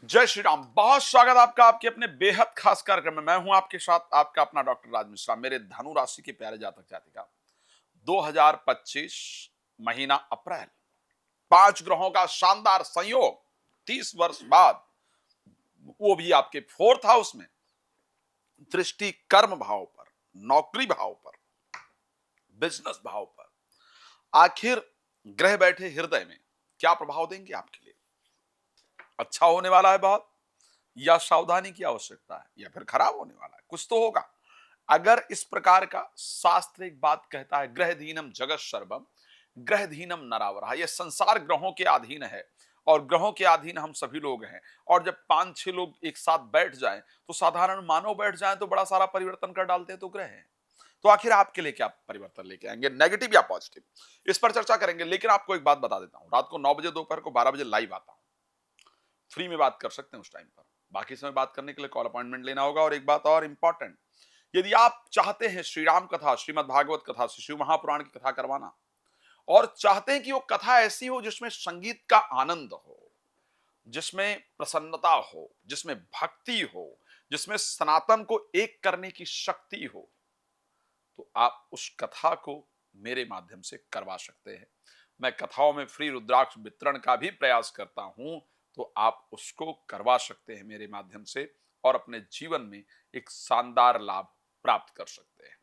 जय श्री राम। बहुत स्वागत आपका आपके अपने बेहद खास कार्यक्रम में। मैं हूं आपके साथ आपका अपना डॉक्टर राज मिश्रा। मेरे धनु राशि के प्यारे जातक जातिका 2025 महीना अप्रैल, 5 ग्रहों का शानदार संयोग, 30 वर्ष बाद, वो भी आपके फोर्थ हाउस में दृष्टि कर्म भाव पर, नौकरी भाव पर, बिजनेस भाव पर। आखिर ग्रह बैठे हृदय में क्या प्रभाव देंगे आपके लिए? अच्छा होने वाला है बहुत, या सावधानी की आवश्यकता है, या फिर खराब होने वाला है? कुछ तो होगा। अगर इस प्रकार का, शास्त्र एक बात कहता है, ग्रहधीनम जगत सर्वम, ग्रहधीनम नरावरः। यह संसार ग्रहों के अधीन है और ग्रहों के अधीन हम सभी लोग हैं। और जब 5-6 लोग एक साथ बैठ जाएं, तो साधारण मानव बैठ जाएं तो बड़ा सारा परिवर्तन कर डालते हैं। तो ग्रह हैं, तो आखिर आपके लिए क्या परिवर्तन लेके आएंगे, नेगेटिव या पॉजिटिव, इस पर चर्चा करेंगे। लेकिन आपको एक बात बता देता हूं, रात को 9 बजे, दोपहर को 12 बजे लाइव आता हूं। फ्री में बात कर सकते हैं उस टाइम पर। बाकी समय बात करने के लिए कॉल अपॉइंटमेंट लेना होगा। और एक बात और इंपॉर्टेंट, यदि आप चाहते हैं श्री राम कथा, श्रीमद् भागवत कथा, शिव महापुराण की कथा करवाना, और चाहते हैं कि वो कथा ऐसी हो जिसमें संगीत का आनंद हो, जिसमें प्रसन्नता हो, जिसमें भक्ति हो, जिसमें सनातन को एक करने की शक्ति हो, तो आप उस कथा को मेरे माध्यम से करवा सकते हैं। मैं कथाओं में फ्री रुद्राक्ष वितरण का भी प्रयास करता हूं, तो आप उसको करवा सकते हैं मेरे माध्यम से और अपने जीवन में एक शानदार लाभ प्राप्त कर सकते हैं।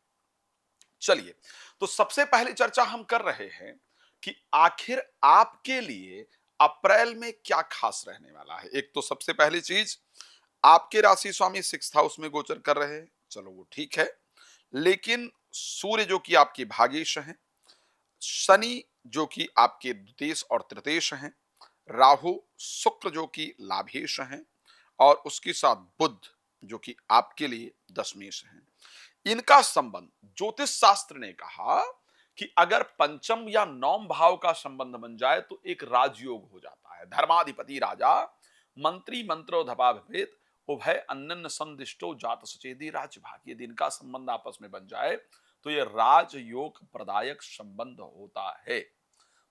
चलिए, तो सबसे पहले चर्चा हम कर रहे हैं कि आखिर आपके लिए अप्रैल में क्या खास रहने वाला है। एक तो सबसे पहली चीज, आपके राशि स्वामी 6th हाउस में गोचर कर रहे हैं, चलो वो ठीक है। लेकिन सूर्य जो कि आपकी भागेश हैं, शनि जो कि आपके द्वितीय और तृतीय हैं, राहु शुक्र जो कि लाभेश हैं, और उसके साथ बुध जो कि आपके लिए दशमेश हैं, इनका संबंध ज्योतिष शास्त्र ने कहा कि अगर पंचम या नौम भाव का संबंध बन जाए तो एक राजयोग हो जाता है। धर्माधिपति राजा, मंत्री मंत्रोधपा भेद, उभय अन्नन संदिष्टो जात सचेदी राजभाग। यदि इनका संबंध आपस में बन जाए तो ये राजयोग प्रदायक संबंध होता है।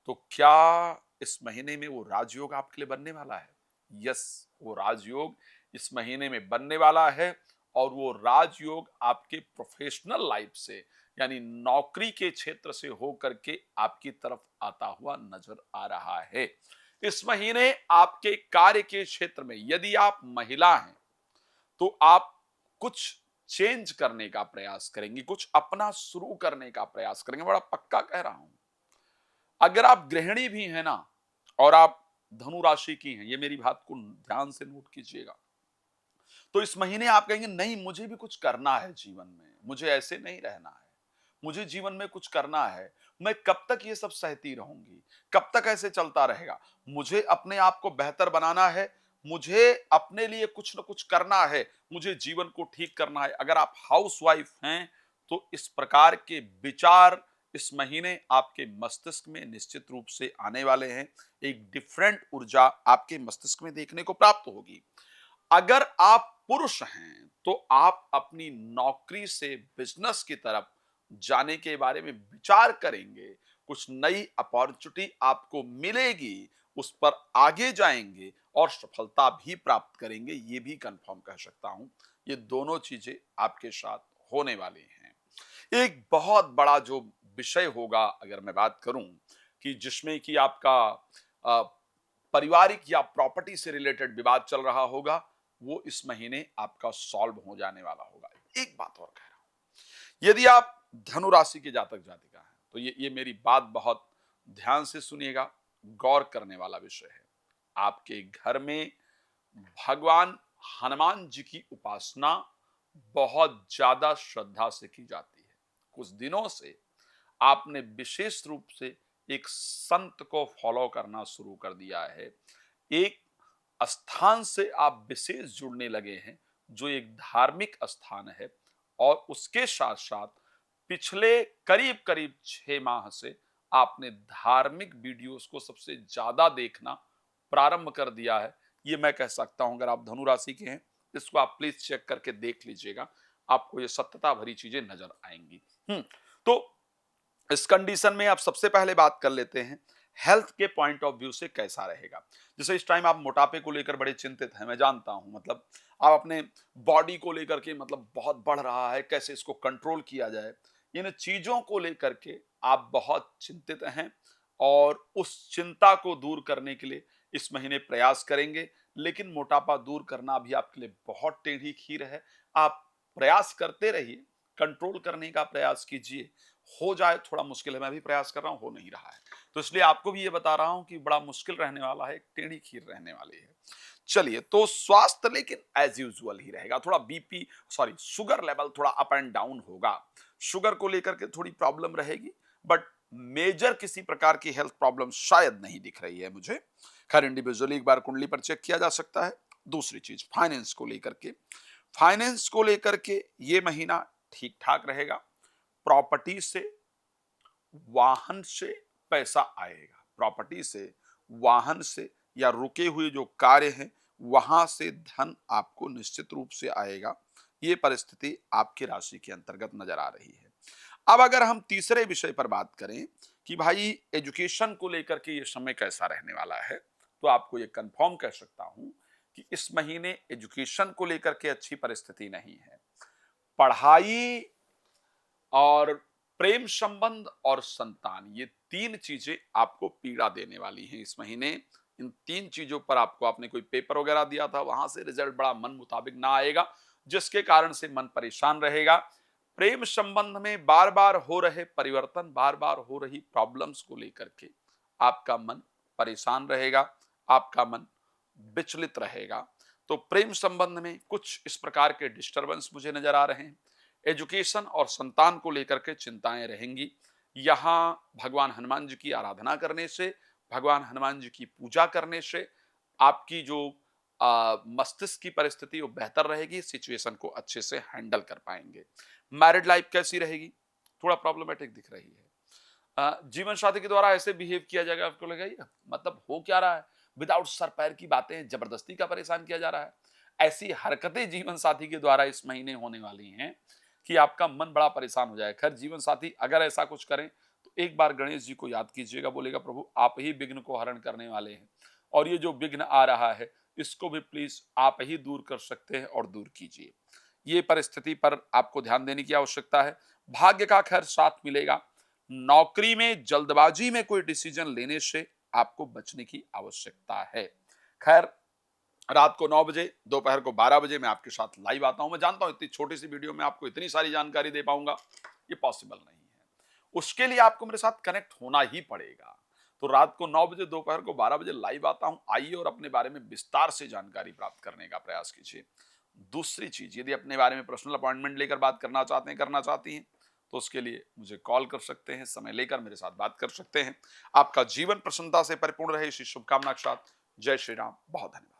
तो क्या इस महीने में वो राजयोग आपके लिए बनने वाला है? यस, वो राजयोग इस महीने में बनने वाला है। और वो राजयोग आपके प्रोफेशनल लाइफ से, यानी नौकरी के क्षेत्र से होकर के आपकी तरफ आता हुआ नजर आ रहा है। इस महीने आपके कार्य के क्षेत्र में यदि आप महिला हैं, तो आप कुछ चेंज करने का प्रयास करेंगी, कुछ अपना शुरू करने का प्रयास करेंगे। बड़ा पक्का कह रहा हूं। अगर आप गृहिणी भी हैं ना, और आप धनु राशि की हैं, ये मेरी बात को ध्यान से नोट कीजिएगा, तो इस महीने आप कहेंगे नहीं, मुझे भी कुछ करना है जीवन में, मुझे ऐसे नहीं रहना है, मुझे जीवन में कुछ करना है। मैं कब तक ये सब सहती रहूंगी, कब तक ऐसे चलता रहेगा? मुझे अपने आप को बेहतर बनाना है, मुझे अपने लिए कुछ न कुछ करना है, मुझे जीवन को ठीक करना है। अगर आप हाउसवाइफ हैं तो इस प्रकार के विचार इस महीने आपके मस्तिष्क में निश्चित रूप से आने वाले हैं। एक डिफरेंट ऊर्जा आपके मस्तिष्क में देखने को प्राप्त होगी। अगर आप पुरुष हैं तो आप अपनी नौकरी से बिजनेस की तरफ जाने के बारे में विचार करेंगे, कुछ नई अपॉर्चुनिटी आपको मिलेगी, उस पर आगे जाएंगे और सफलता भी प्राप्त करेंगे। ये भी कंफर्म कह सकता हूं, ये दोनों चीजें आपके साथ होने वाली हैं। एक बहुत बड़ा जो विषय होगा, अगर मैं बात करूं, कि जिसमें कि आपका अ, पारिवारिक या प्रॉपर्टी से रिलेटेड विवाद चल रहा होगा, वो इस महीने आपका सॉल्व हो जाने वाला होगा। एक बात और कह रहा हूं, यदि आप धनु राशि के जातक जातिका हैं, तो ये मेरी बात बहुत ध्यान से सुनिएगा, गौर करने वाला विषय है। आपके घर में भगवान हनुमान जी की उपासना बहुत ज्यादा श्रद्धा से की जाती है। कुछ दिनों से आपने विशेष रूप से एक संत को फॉलो करना शुरू कर दिया है। एक स्थान से आप विशेष जुड़ने लगे हैं, जो एक धार्मिक स्थान है। और उसके साथ साथ पिछले करीब करीब 6 माह से आपने धार्मिक वीडियोस को सबसे ज्यादा देखना प्रारंभ कर दिया है। ये मैं कह सकता हूं, अगर आप धनु राशि के हैं, इसको आप प्लीज चेक करके देख लीजिएगा, आपको ये सत्यता भरी चीजें नजर आएंगी। तो इस कंडीशन में आप सबसे पहले बात कर लेते हैं हेल्थ के पॉइंट ऑफ व्यू से कैसा रहेगा। जैसे इस टाइम आप मोटापे को लेकर बड़े चिंतित हैं, मैं जानता हूं, मतलब आप अपने बॉडी को लेकर के, मतलब बहुत बढ़ रहा है, कैसे इसको कंट्रोल किया जाए, इन चीजों को लेकर के आप बहुत चिंतित हैं और उस चिंता को दूर करने के लिए इस महीने प्रयास करेंगे। लेकिन मोटापा दूर करना भी आपके लिए बहुत टेढ़ी खीर है। आप प्रयास करते रहिए, कंट्रोल करने का प्रयास कीजिए। हो जाए थोड़ा मुश्किल है, मैं भी प्रयास कर रहा हूं, हो नहीं रहा है, तो इसलिए आपको भी ये बता रहा हूं कि बड़ा मुश्किल रहने वाला है, एक टेढ़ी खीर रहने वाली है। चलिए, तो स्वास्थ्य लेकिन एज यूजुअल ही रहेगा। थोड़ा बीपी, सॉरी, शुगर लेवल थोड़ा अप एंड डाउन होगा। शुगर को लेकर के थोड़ी प्रॉब्लम रहेगी, बट मेजर किसी प्रकार की हेल्थ प्रॉब्लम शायद नहीं दिख रही है मुझे। खैर, इंडिविजुअली एक बार कुंडली पर चेक किया जा सकता है। दूसरी चीज, फाइनेंस को लेकर के, फाइनेंस को लेकर के ये महीना ठीक ठाक रहेगा। प्रॉपर्टी से, वाहन से पैसा आएगा। प्रॉपर्टी से, वाहन से या रुके हुए जो कार्य हैं वहां से धन आपको निश्चित रूप से आएगा। ये परिस्थिति आपकी राशि के अंतर्गत नजर आ रही है। अब अगर हम तीसरे विषय पर बात करें कि भाई एजुकेशन को लेकर के ये समय कैसा रहने वाला है, तो आपको ये कंफर्म कह सकता हूं कि इस महीने एजुकेशन को लेकर के अच्छी परिस्थिति नहीं है। पढ़ाई और प्रेम संबंध और संतान, ये तीन चीजें आपको पीड़ा देने वाली हैं इस महीने। इन तीन चीजों पर आपको, आपने कोई पेपर वगैरह दिया था, वहां से रिजल्ट बड़ा मन मुताबिक ना आएगा, जिसके कारण से मन परेशान रहेगा। प्रेम संबंध में बार बार हो रहे परिवर्तन, बार बार हो रही प्रॉब्लम्स को लेकर के आपका मन परेशान रहेगा, आपका मन विचलित रहेगा। तो प्रेम संबंध में कुछ इस प्रकार के डिस्टरबेंस मुझे नजर आ रहे हैं। एजुकेशन और संतान को लेकर के चिंताएं रहेंगी। यहां भगवान हनुमान जी की आराधना करने से, भगवान हनुमान जी की पूजा करने से आपकी जो मस्तिष्क की परिस्थिति वो बेहतर रहेगी, सिचुएशन को अच्छे से हैंडल कर पाएंगे। मैरिड लाइफ कैसी रहेगी? थोड़ा प्रॉब्लमेटिक दिख रही है। जीवन साथी के द्वारा ऐसे बिहेव किया जाएगा, आपको लगेगा मतलब हो क्या रहा है, विदाउट सर पैर की बातें, जबरदस्ती का परेशान किया जा रहा है। ऐसी हरकतें जीवन साथी के द्वारा इस महीने होने वाली हैं कि आपका मन बड़ा परेशान हो जाए। खैर, जीवन साथी अगर ऐसा कुछ करें तो एक बार गणेश जी को याद कीजिएगा, बोलेगा प्रभु आप ही विघ्न को हरण करने वाले हैं, और ये जो विघ्न आ रहा है इसको भी प्लीज आप ही दूर कर सकते हैं और दूर कीजिए। ये परिस्थिति पर आपको ध्यान देने की आवश्यकता है। भाग्य का खैर साथ मिलेगा। नौकरी में जल्दबाजी में कोई डिसीजन लेने से आपको बचने की आवश्यकता है। खैर, रात को 9 बजे, दोपहर को 12 बजे मैं आपके साथ लाइव आता हूं। मैं जानता हूं इतनी छोटी सी वीडियो में आपको इतनी सारी जानकारी दे पाऊंगा, ये पॉसिबल नहीं है। उसके लिए आपको मेरे साथ कनेक्ट होना ही पड़ेगा। तो रात को 9 बजे, दोपहर को 12 बजे लाइव आता हूं। आइए और अपने बारे में विस्तार से जानकारी प्राप्त करने का प्रयास कीजिए। दूसरी चीज, यदि अपने बारे में पर्सनल अपॉइंटमेंट लेकर बात करना चाहते हैं, करना चाहती हैं, तो उसके लिए मुझे कॉल कर सकते हैं, समय लेकर मेरे साथ बात कर सकते हैं। आपका जीवन प्रसन्नता से परिपूर्ण रहे, इसी शुभकामना के साथ जय श्री राम। बहुत धन्यवाद।